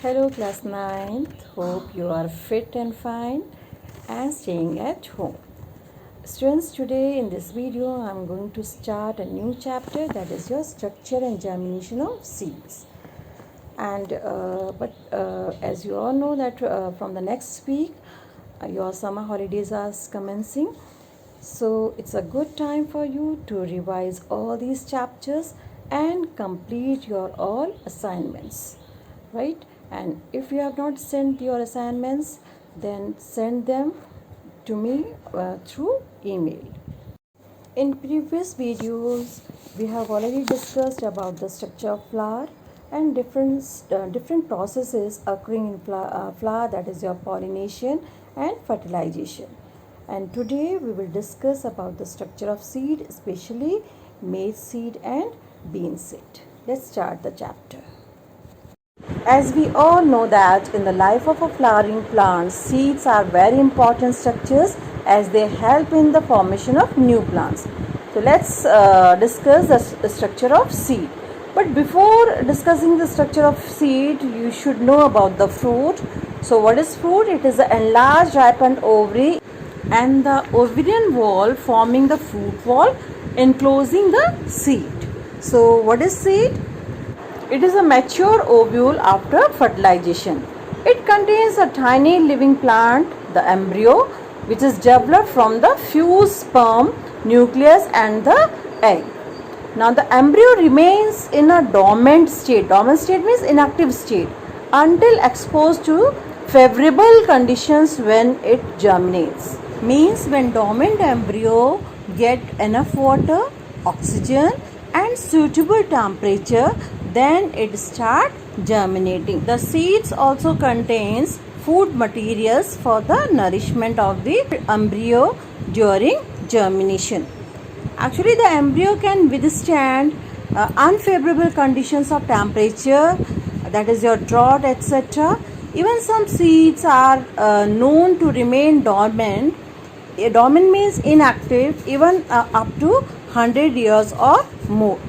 Hello class 9th, hope you are fit and fine and staying at home. Students, today in this video I am going to start a new chapter, that is your structure and germination of seeds. And as you all know that from the next week your summer holidays are commencing. So it's a good time for you to revise all these chapters and complete your all assignments, right? And if you have not sent your assignments, then send them to me through email. In previous videos, we have already discussed about the structure of flower and different processes occurring in flower, that is your pollination and fertilization. And today we will discuss about the structure of seed, especially maize seed and bean seed. Let's start the chapter. As we all know that in the life of a flowering plant, seeds are very important structures as they help in the formation of new plants. So let's discuss the structure of seed. But before discussing the structure of seed, you should know about the fruit. So what is fruit? It is an enlarged ripened ovary and the ovarian wall forming the fruit wall enclosing the seed. So what is seed? It is a mature ovule after fertilization. It contains a tiny living plant, the embryo, which is developed from the fused sperm, nucleus and the egg. Now the embryo remains in a dormant state. Dormant state means inactive state until exposed to favorable conditions when it germinates. Means when dormant embryo get enough water, oxygen and suitable temperature, then it start germinating. The seeds also contains food materials for the nourishment of the embryo during germination. Actually, the embryo can withstand unfavorable conditions of temperature, that is your drought, etc. Even some seeds are known to remain dormant. Dormant means inactive even up to 100 years or more.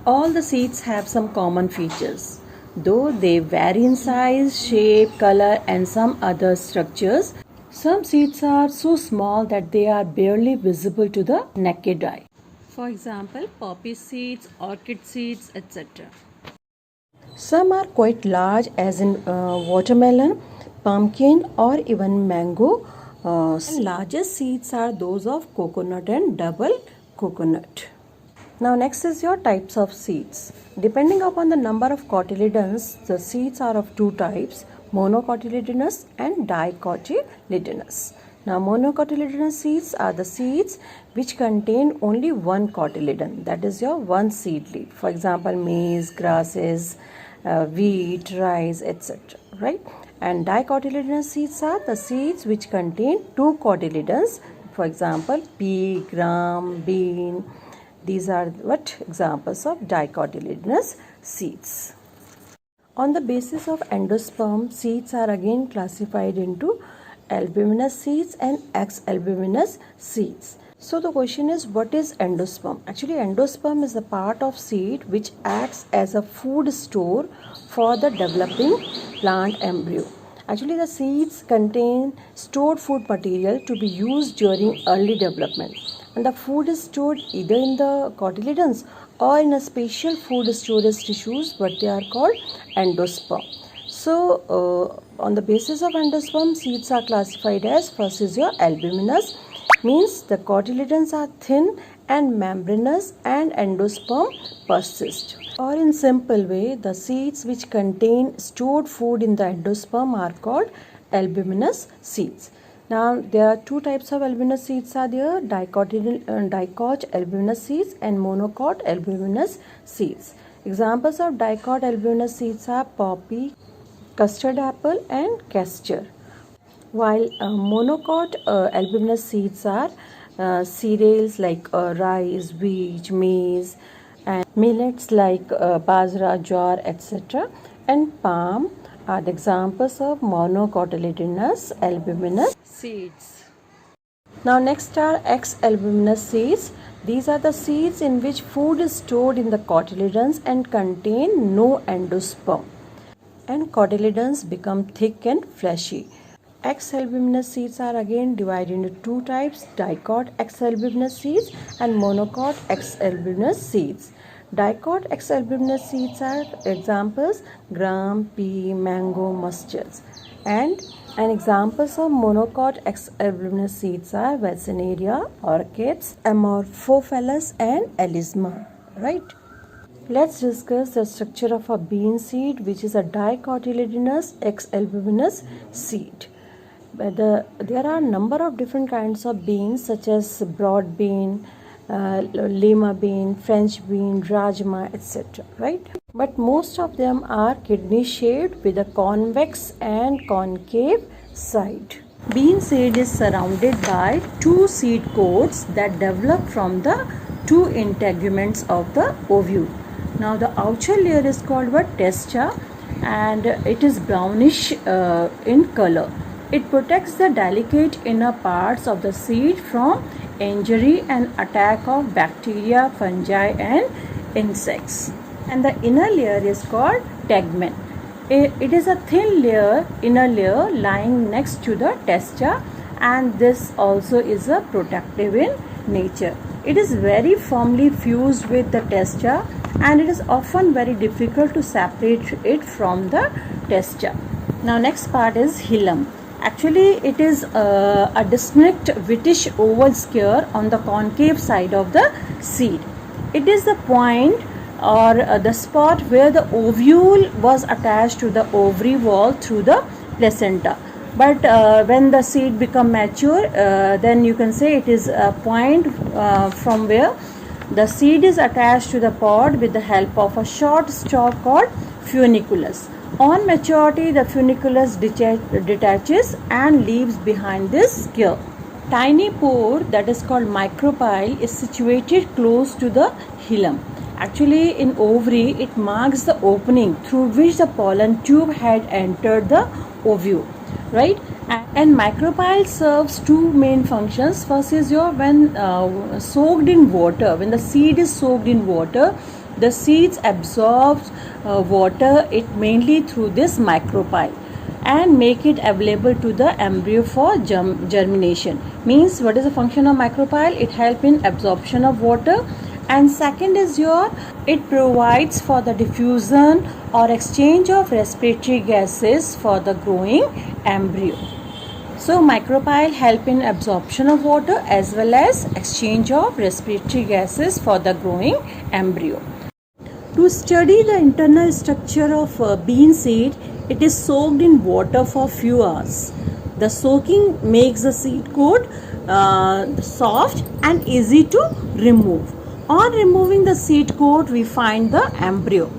All the seeds have some common features. Though they vary in size, shape, color and some other structures, some seeds are so small that they are barely visible to the naked eye. For example, poppy seeds, orchid seeds, etc. Some are quite large, as in watermelon, pumpkin or even mango. Largest seeds are those of coconut and double coconut. Now next is your types of seeds. Depending upon the number of cotyledons, the seeds are of two types, monocotyledonous and dicotyledonous. Now monocotyledonous seeds are the seeds which contain only one cotyledon, that is your one seed leaf. For example, maize, grasses, wheat, rice, etc. Right? And dicotyledonous seeds are the seeds which contain two cotyledons. For example, pea, gram, bean. These are what examples of dicotyledonous seeds. On the basis of endosperm, seeds are again classified into albuminous seeds and ex-albuminous seeds. So the question is, what is endosperm? Actually, endosperm is a part of seed which acts as a food store for the developing plant embryo. Actually, the seeds contain stored food material to be used during early development. And the food is stored either in the cotyledons or in a special food storage tissues, what they are called endosperm. So on the basis of endosperm, seeds are classified as, first is your albuminous, means the cotyledons are thin and membranous and endosperm persist. Or in simple way, the seeds which contain stored food in the endosperm are called albuminous seeds. Now there are two types of albuminous seeds are there, dicot albuminous seeds and monocot albuminous seeds. Examples of dicot albuminous seeds are poppy, custard apple and castor. While monocot albuminous seeds are cereals like rice, wheat, maize and millets like bajra, jowar, etc. and palm are the examples of monocotyledonous albuminous seeds. Now next are ex-albuminous seeds. These are the seeds in which food is stored in the cotyledons and contain no endosperm. and cotyledons become thick and fleshy. X-albuminous seeds are again divided into two types, dicot X-albuminous seeds and monocot X-albuminous seeds. Dicot X-albuminous seeds are examples gram, pea, mango, mustards. And examples of monocot X-albuminous seeds are Vaccinaria, orchids, Amorphophallus and Alisma. Right? Let's discuss the structure of a bean seed, which is a dicotyledonous X-albuminous seed. There are a number of different kinds of beans, such as broad bean, lima bean, French bean, rajma, etc. Right? But most of them are kidney shaped with a convex and concave side. Bean seed is surrounded by two seed coats that develop from the two integuments of the ovule. Now the outer layer is called what? Testa, and it is brownish in color. It protects the delicate inner parts of the seed from injury and attack of bacteria, fungi and insects. And the inner layer is called tegmen. It is a thin layer, inner layer lying next to the testa, and this also is a protective in nature. It is very firmly fused with the testa, and it is often very difficult to separate it from the testa. Now next part is hilum. Actually, it is a distinct whitish oval sphere on the concave side of the seed. It is the point or the spot where the ovule was attached to the ovary wall through the placenta. But when the seed become mature, then you can say it is a point from where the seed is attached to the pod with the help of a short stalk called funiculus. On maturity, the funiculus detaches and leaves behind this sphere. Tiny pore that is called micropyle is situated close to the hilum. Actually, in ovary, it marks the opening through which the pollen tube had entered the ovule, right? And micropyle serves two main functions. First is when soaked in water, when the seed is soaked in water, the seeds absorb water it mainly through this micropyle and make it available to the embryo for germination. Means, what is the function of micropyle? It helps in absorption of water. And second is it provides for the diffusion or exchange of respiratory gases for the growing embryo. So micropyle help in absorption of water as well as exchange of respiratory gases for the growing embryo. To study the internal structure of bean seed, it is soaked in water for few hours. The soaking makes the seed coat soft and easy to remove. On removing the seed coat, we find the embryo,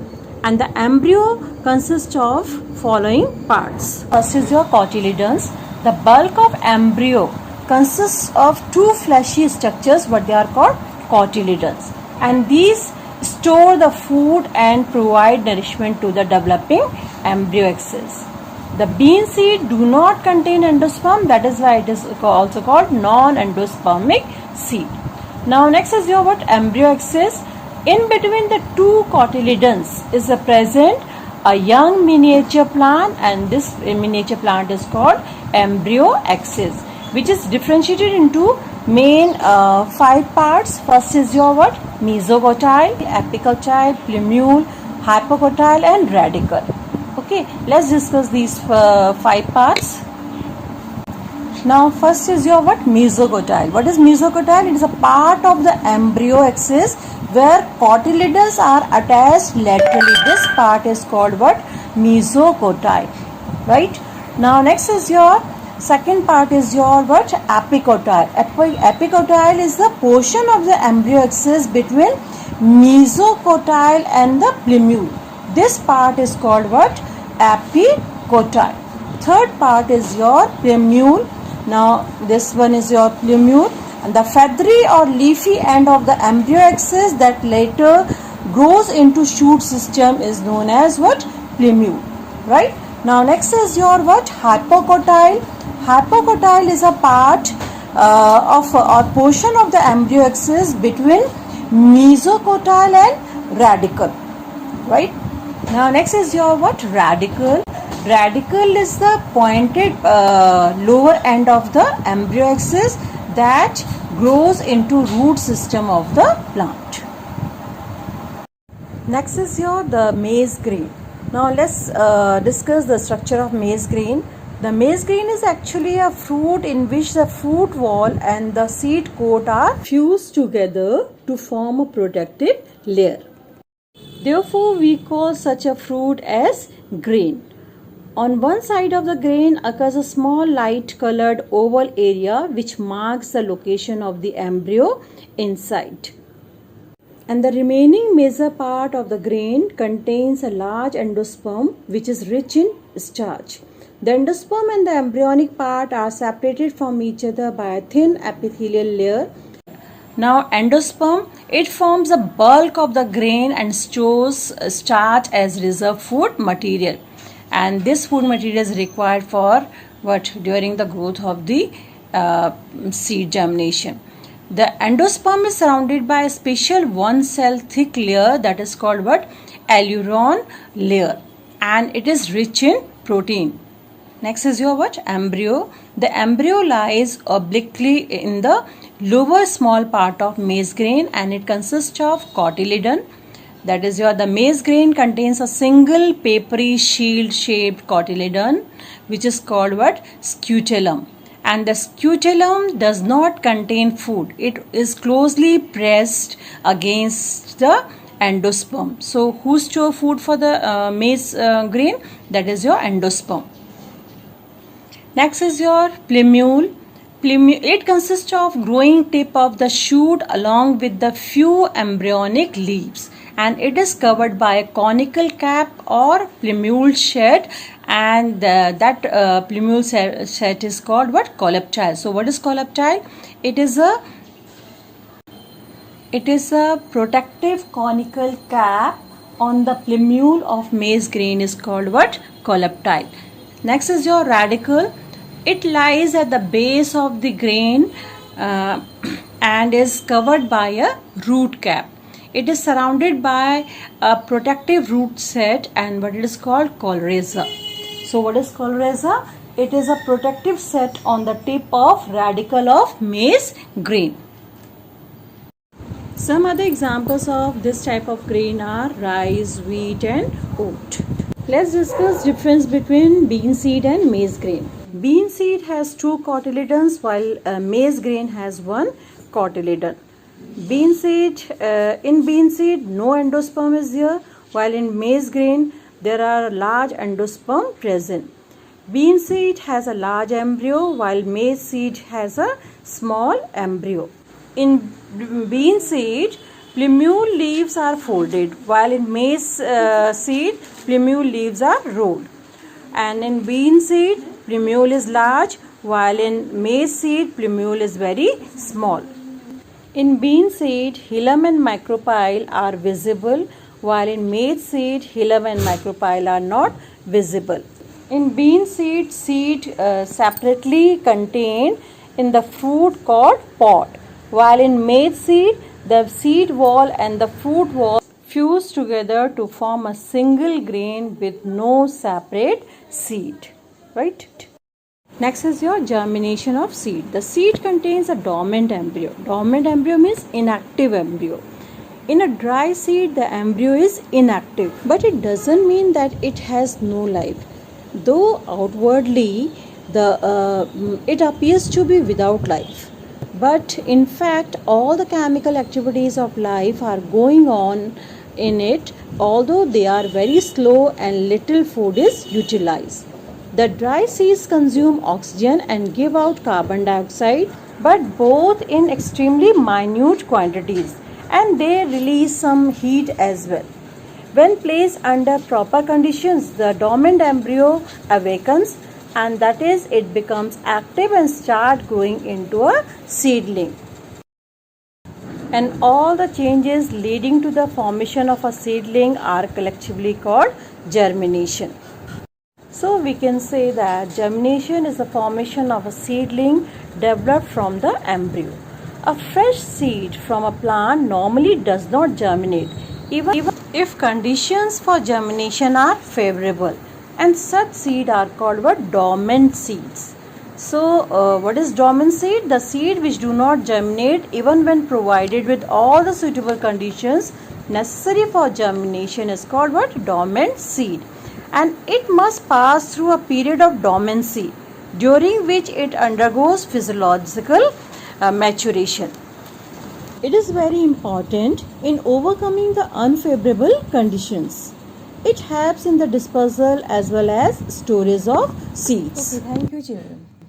and the embryo consists of following parts. First is your cotyledons. The bulk of embryo consists of two fleshy structures, but they are called cotyledons, and these store the food and provide nourishment to the developing embryo axis. The bean seed do not contain endosperm, that is why it is also called non-endospermic seed. Now next is embryo axis. In between the two cotyledons is present a young miniature plant, and this miniature plant is called embryo axis, which is differentiated into main 5 parts. First is mesocotyle, apicotyle, plumule, hypocotyle and radicle. Okay, let's discuss these 5 parts. Now first is mesocotyle. What is mesocotyle? It is a part of the embryo axis where cotyledons are attached laterally. This part is called mesocotyle, right? Now next is second part is apicotyle. Apicotyle is the portion of the embryo axis between mesocotyle and the plumule. This part is called apicotyle. Third part is plumule. Now this one is plumule, and the feathery or leafy end of the embryo axis that later grows into shoot system is known as plumule, right? Now next is hypocotyle. Hypocotyle is a part of or portion of the embryo axis between mesocotyle and radicle, right? Now next is your what? Radicle. Radicle is the pointed lower end of the embryo axis that grows into root system of the plant. Next is your the maize grain. Now let's discuss the structure of maize grain. The maize grain is actually a fruit in which the fruit wall and the seed coat are fused together to form a protective layer. Therefore, we call such a fruit as grain. On one side of the grain occurs a small light colored oval area which marks the location of the embryo inside. And the remaining major part of the grain contains a large endosperm which is rich in starch. The endosperm and the embryonic part are separated from each other by a thin epithelial layer. Now endosperm, it forms the bulk of the grain and stores starch as reserve food material. And this food material is required for what? During the growth of the seed germination. The endosperm is surrounded by a special one cell thick layer that is called what? Aleurone layer, and it is rich in protein. Next is your what? Embryo. The embryo lies obliquely in the lower small part of maize grain and it consists of cotyledon. That is the maize grain contains a single papery shield shaped cotyledon which is called what? Scutellum. And the scutellum does not contain food. It is closely pressed against the endosperm. So who store food for the maize grain? That is your endosperm. Next is your plumule. It consists of growing tip of the shoot along with the few embryonic leaves, and it is covered by a conical cap or plumule shed, and that plumule set is called what? Coleoptile. So what is coleoptile? It is a protective conical cap on the plumule of maize grain is called what? Coleoptile. Next is your radicle. It lies at the base of the grain and is covered by a root cap. It is surrounded by a protective root set and what it is called? Coryza. So what is coryza? It is a protective set on the tip of radicle of maize grain. Some other examples of this type of grain are rice, wheat and oat. Let's discuss difference between bean seed and maize grain. Bean seed has two cotyledons while maize grain has one cotyledon. In bean seed no endosperm is there, while in maize grain there are large endosperm present. Bean seed has a large embryo while maize seed has a small embryo. In bean seed, plumule leaves are folded, while in maize seed, plumule leaves are rolled. And in bean seed, plumule is large, while in maize seed, plumule is very small. In bean seed, hilum and micropyle are visible, while in maize seed, hilum and micropyle are not visible. In bean seed, separately contained in the fruit called pod, while in maize seed, the seed wall and the fruit wall fuse together to form a single grain with no separate seed. Right? Next is your germination of seed. The seed contains a dormant embryo. Dormant embryo means inactive embryo. In a dry seed, the embryo is inactive, but it doesn't mean that it has no life. Though outwardly, it appears to be without life. But in fact, all the chemical activities of life are going on in it, although they are very slow and little food is utilized. The dry seeds consume oxygen and give out carbon dioxide, but both in extremely minute quantities, and they release some heat as well. When placed under proper conditions, the dormant embryo awakens, and that is, it becomes active and start growing into a seedling. And all the changes leading to the formation of a seedling are collectively called germination. So we can say that germination is the formation of a seedling developed from the embryo. A fresh seed from a plant normally does not germinate. Even if conditions for germination are favorable, and such seed are called what? Dormant seeds. So what is dormant seed? The seed which do not germinate even when provided with all the suitable conditions necessary for germination is called what? Dormant seed. And it must pass through a period of dormancy during which it undergoes physiological maturation. It is very important in overcoming the unfavorable conditions. It helps in the dispersal as well as storage of seeds. Okay, thank you children.